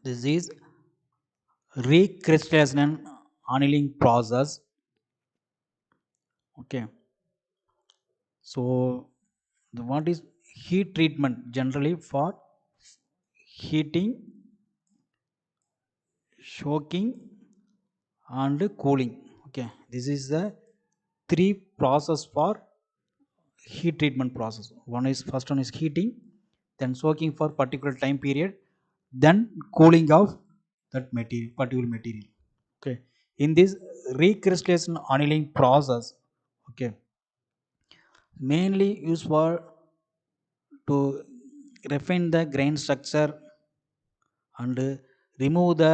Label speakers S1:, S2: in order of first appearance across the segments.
S1: This is recrystallization annealing process. Okay. So what is heat treatment? Generally for heating, soaking and cooling. Okay, this is the three process for heat treatment process. First one is heating, then soaking for particular time period, then cooling of that material, particular material. Okay, in this recrystallization annealing process, okay, mainly used for to refine the grain structure and remove the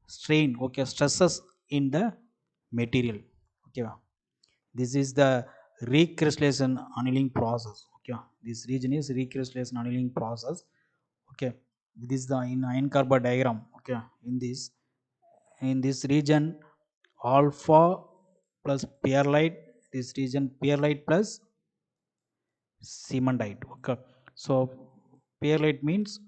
S1: strain, okay, stresses in the material. Okay, this is the recrystallization annealing process. Okay, this region is recrystallization annealing process. Okay, this is the in iron carbide diagram. Okay, in this region alpha plus perlite, this region perlite plus cementite. Okay, so perlite means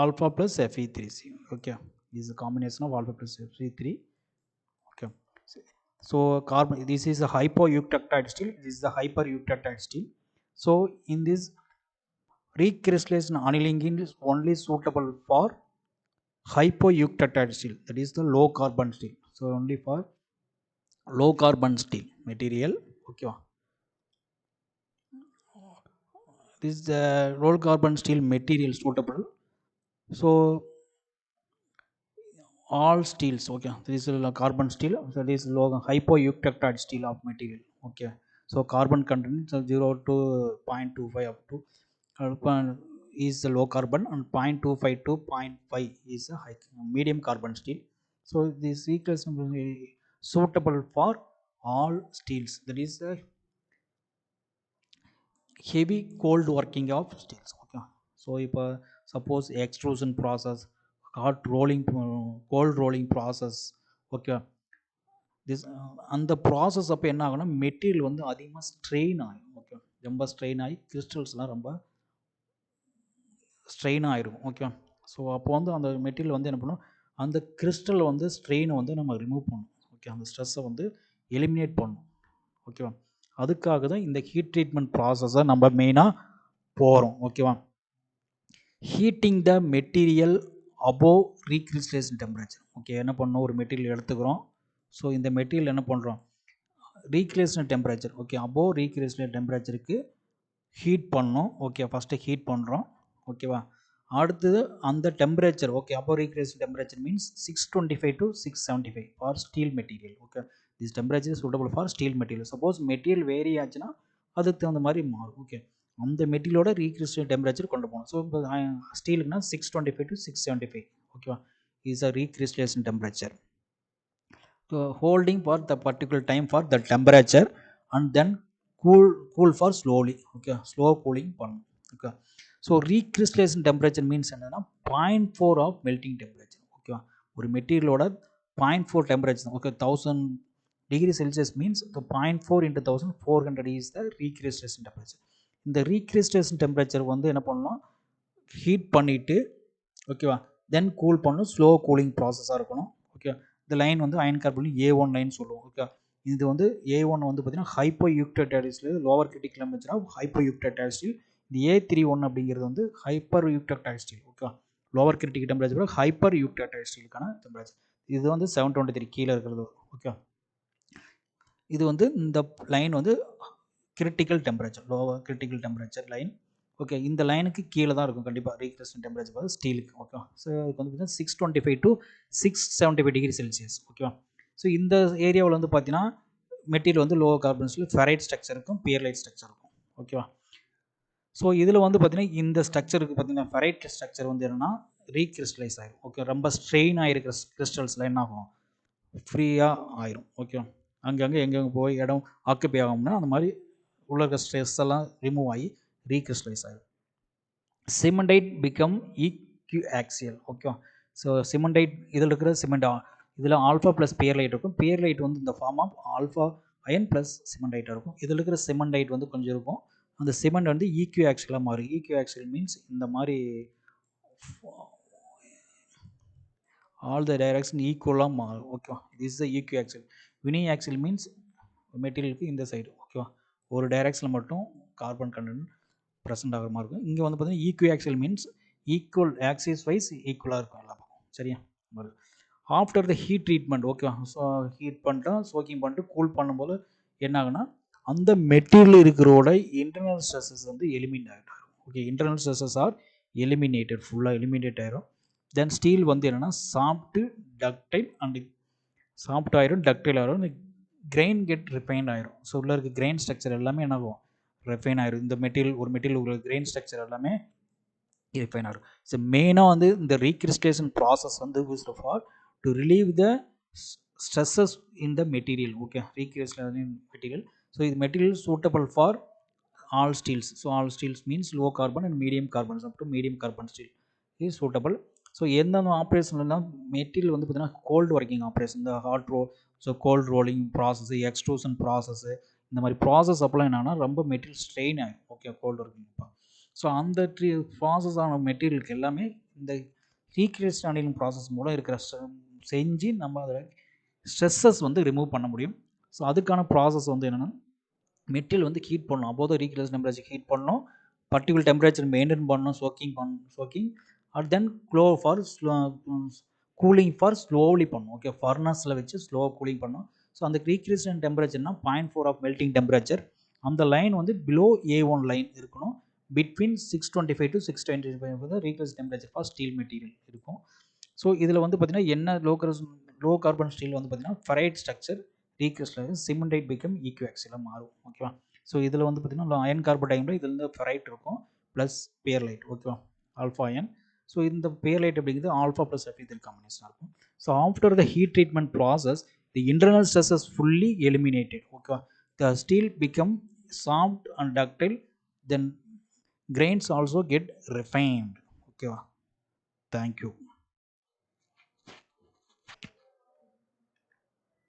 S1: alpha plus Fe3C. Okay, this is a combination of alpha plus Fe3. Okay, so carbon, this is a hypoeutectile steel, this is a hypereutectile steel. So in this recrystallization annealing is only suitable for hypoeutectile steel, that is the low carbon steel. So only for low carbon steel material. Okay, this is the low carbon steel material suitable. So all steels, okay, this is a carbon steel, so this is low hypoeutectile steel of material. Okay, so carbon content 0 to 0.25 up to carbon is the low carbon, and 0.25 to 0.5 is a high medium carbon steel. So this equation will be suitable for all steels, that is the heavy cold working of steels. Okay, so if suppose extrusion process, hot rolling, cold rolling process. Okay, this அந்த process அப்போ என்ன ஆகும்னா material வந்து அதிகமாக strain ஆகும். Okay, ரொம்ப strain ஆகி கிறிஸ்டல்ஸ்லாம் ரொம்ப ஸ்ட்ரெயின் ஆகிருக்கும். ஓகே, ஸோ அப்போ வந்து அந்த மெட்டீரியல் வந்து என்ன பண்ணும், அந்த கிறிஸ்டல் வந்து ஸ்ட்ரெயினை வந்து நம்ம ரிமூவ் பண்ணணும். ஓகே, அந்த ஸ்ட்ரெஸ்ஸை வந்து எலிமினேட் பண்ணணும். ஓகேவா, அதுக்காக தான் இந்த ஹீட் ட்ரீட்மெண்ட் ப்ராசஸை நம்ம மெயினாக போகிறோம். ஓகேவா, heating the material above recrystallization temperature. Okay, என்ன பண்ணணும், ஒரு மெட்டீரியல் எடுத்துக்கிறோம். ஸோ இந்த மெட்டீரியல் என்ன பண்ணுறோம், recrystallization temperature, okay, above recrystallization டெம்பரேச்சருக்கு ஹீட் பண்ணணும். ஓகே, ஃபஸ்ட்டு ஹீட் பண்ணுறோம். ஓகேவா, அடுத்தது அந்த temperature, okay, above recrystallization temperature means 625 to 675 for steel material. Okay, this temperature suitable for steel material. Suppose material very ஆச்சுன்னா அதுக்கு தகுந்த மாதிரி மாறும். ஓகே, அந்த மெட்டீரியலோட ரீக்ரிஸ்டலேஷன் டெம்பரேச்சர் கொண்டு போகணும். ஸோ இப்போ ஸ்டீலுக்குனா 625 to 675. ஓகேவா, is a recrystallization temperature. So holding for the particular time for the temperature and then cool for slowly. Okay, slow cooling பண்ணும். Okay, so recrystallization temperature means என்னன்னா 0.4 of melting temperature. ஓகேவா, ஒரு மெட்டீரியலோட 0.4 temperature. Okay, 1000 degree Celsius means the 0.4 into 1400 is the recrystallization temperature. இந்த recrystallization temperature வந்து என்ன பண்ணணும், heat பண்ணிவிட்டு, ஓகேவா, தென் கூல் பண்ணணும். ஸ்லோ கூலிங் ப்ராசஸாக இருக்கணும். ஓகே, இந்த லைன் வந்து அயன் கார்பன் A1 லைன் சொல்லுவோம். ஓகே, இது வந்து A1 வந்து பார்த்தீங்கன்னா hypoeutectoid steel, lower critical temperature of hypoeutectoid steel. இந்த A31 அப்படிங்கிறது வந்து hypereutectoid steel. Okay, lower critical temperature hypereutectoid ஸ்டீலுக்கான டெம்பரேச்சர். இது வந்து 723 கீழே இருக்கிறது. ஓகே, இது வந்து இந்த லைன் வந்து critical temperature, lower critical temperature line. Okay, இந்த லைனுக்கு கீழே தான் இருக்கும் கண்டிப்பாக ரீக்ரிஸ்டலேஷன் டெம்பரேச்சர் பார்த்து ஸ்டீலுக்கு. ஓகே, ஸோ இதுக்கு வந்து பார்த்தீங்கன்னா 625 to 675 டிகிரி செல்சியஸ். ஓகேவா, ஸோ இந்த ஏரியாவில் வந்து பார்த்தீங்கன்னா மெட்டீரியல் வந்து low carbon steel, ferrite structure இருக்கும், பியர்லைட் ஸ்ட்ரக்சர் இருக்கும். ஓகேவா, ஸோ இதில் வந்து பார்த்தீங்கன்னா இந்த ஸ்ட்ரக்சருக்கு பார்த்தீங்கன்னா ஃபெரைட் ஸ்ட்ரக்சர் வந்து என்னன்னா ரீக்ரிஸ்டலைஸ் ஆகிடும். ஓகே, ரொம்ப ஸ்ட்ரெயின் ஆகிருக்கிற கிறிஸ்டல்ஸில் என்ன ஆகும், ஃப்ரீயாக ஆயிரும். ஓகே, அங்கங்கே எங்கெங்கே போய் இடம் ஆக்குப்பை ஆகும்னா அந்த மாதிரி உள்ள இருக்க ஸ்ட்ரெஸ் எல்லாம் ரிமூவ் ஆகி ரீக்ரிஸ்டலைஸ் ஆகிடும். Cementite become ஈக்யூஆக்சியல். Okay, so cementite இதில் இருக்கிற சிமெண்ட், இதில் ஆல்ஃபா ப்ளஸ் பியர்லைட் இருக்கும். பியர்லைட் வந்து இந்த form of alpha iron plus சிமெண்டைட்டாக இருக்கும். இதில் இருக்கிற சிமெண்டைட் வந்து கொஞ்சம் இருக்கும். அந்த சிமெண்ட் வந்து ஈக்யூஆக்சியலாக மாறும். ஈக்யூஆக்சியல் மீன்ஸ் இந்த மாதிரி ஆல் த டைரக்ஷன் ஈக்குவலாக மாறும். ஓகேவா, this is the equiaxial. வினி ஆக்சில் மீன்ஸ் மெட்டீரியலுக்கு இந்த சைடு. ஓகேவா, ஒரு டைரக்ஷனில் மட்டும் கார்பன் கண்டென்ட் ப்ரெசென்ட் ஆகிற மாதிரி இருக்கும். இங்கே வந்து பார்த்தீங்கன்னா equiaxial means equal axis wise ஈக்குவலாக இருக்கும் எல்லா பக்கம். சரியா, ஆஃப்டர் த ஹீட் ட்ரீட்மெண்ட். ஓகேவா, ஸோ ஹீட் பண்ணிட்டோம், சோக்கிங் பண்ணிட்டு கூல் பண்ணும்போது என்ன ஆகுனா அந்த மெட்டீரியல் இருக்கிறோட இன்டர்னல் ஸ்ட்ரெஸ்ஸஸ் வந்து எலிமினேட் ஆகிடும். Okay, internal stresses are eliminated, ஃபுல்லாக எலிமினேட் ஆயிரும். தென் ஸ்டீல் வந்து என்னென்னா சாஃப்ட்டு, டக்டைல் அண்ட் சாஃப்ட் ஆயிரும், டக்டைல் ஆயிரும், கிரெயின் கெட் ரிஃபைன்ட் ஆயிரும். ஸோ உள்ள இருக்க கிரெயின் ஸ்ட்ரக்சர் எல்லாமே என்ன ஆகும், ரிஃபைன் ஆயிரும். இந்த மெட்டீரியல் ஒரு மெட்டீரியல் உள்ள கிரெயின் ஸ்ட்ரக்சர் எல்லாமே ரிஃபைன் ஆகும். ஸோ மெயினாக வந்து இந்த ரீகிறிஸ்டலேஷன் ப்ராசஸ் வந்து used for to relieve the stresses in the material. Okay, recrystallization material. So இது material suitable for all steels. So all steels means low carbon and medium carbon, up to medium carbon steel is suitable. So எந்தெந்த ஆப்ரேஷன்லாம் material வந்து பார்த்தீங்கன்னா cold working operation, இந்த hot ரோ, so cold rolling process, extrusion process, இந்த மாதிரி process அப்போலாம் என்னன்னா ரொம்ப மெட்டீரியல் ஸ்ட்ரெயின் ஆகும். Okay, cold working. ஸோ அந்த ப்ராசஸ் ஆன மெட்டீரியலுக்கு எல்லாமே இந்த ரீகிறிஸ்டலேஷன் ப்ராசஸ் மூலம் இருக்கிற செஞ்சு நம்ம அதில் ஸ்ட்ரெஸ்ஸஸ் வந்து ரிமூவ் பண்ண முடியும். ஸோ அதுக்கான ப்ராசஸ் வந்து என்னென்னா மெட்டீரியல் வந்து ஹீட் பண்ணணும், அப்போது ரீகிறிஸ்டலேஷன் டெம்பரேச்சர் ஹீட் பண்ணணும், பர்டிகுலர் டெம்பரேச்சர் மெயின்டைன் பண்ணணும், soaking and then cooling for slowly பண்ணணும். ஓகே, ஃபர்னஸில் வச்சு ஸ்லோவாக கூலிங் பண்ணணும். ஸோ அந்த ரீகிறிஸ்டலேஷன் டெம்பரேச்சர்னா 0.4 ஆஃப் மெல்டிங் டெம்பரேச்சர். அந்த லைன் வந்து பிலோ A1 லைன் இருக்கணும். பிட்வீன் 625 to 625 தான் ரீகிறிஸ்டலேஷன் டெம்பரேச்சர் ஃபார் ஸ்டீல் மெட்டீரியல் இருக்கும். ஸோ இதில் வந்து பார்த்தீங்கன்னா என்ன லோ கார்பன் ஸ்டீல் வந்து பார்த்தீங்கன்னா ஃபெரைட் ஸ்ட்ரக்சர், ரீகிறிஸ்டலேஷன் சிமெண்டைட் பிகம் ஈக்யூஆக்சிலாக மாறும். ஓகேவா, ஸோ இதில் வந்து பார்த்தீங்கன்னா அயன் கார்படைமில் இதில் இருந்து ஃபெரைட் இருக்கும் ப்ளஸ் பேர்லைட். ஓகேவா, ஆல்ஃபா அயன். ஸோ இந்த பேர்லைட் அப்படிங்கிறது ஆல்ஃபா ப்ளஸ் எஃப் காம்பினேஷனாக இருக்கும். So after the heat treatment process the internal stresses fully eliminated. ஓகேவா, the steel become soft and ductile, then grains also get refined. Okay, thank you.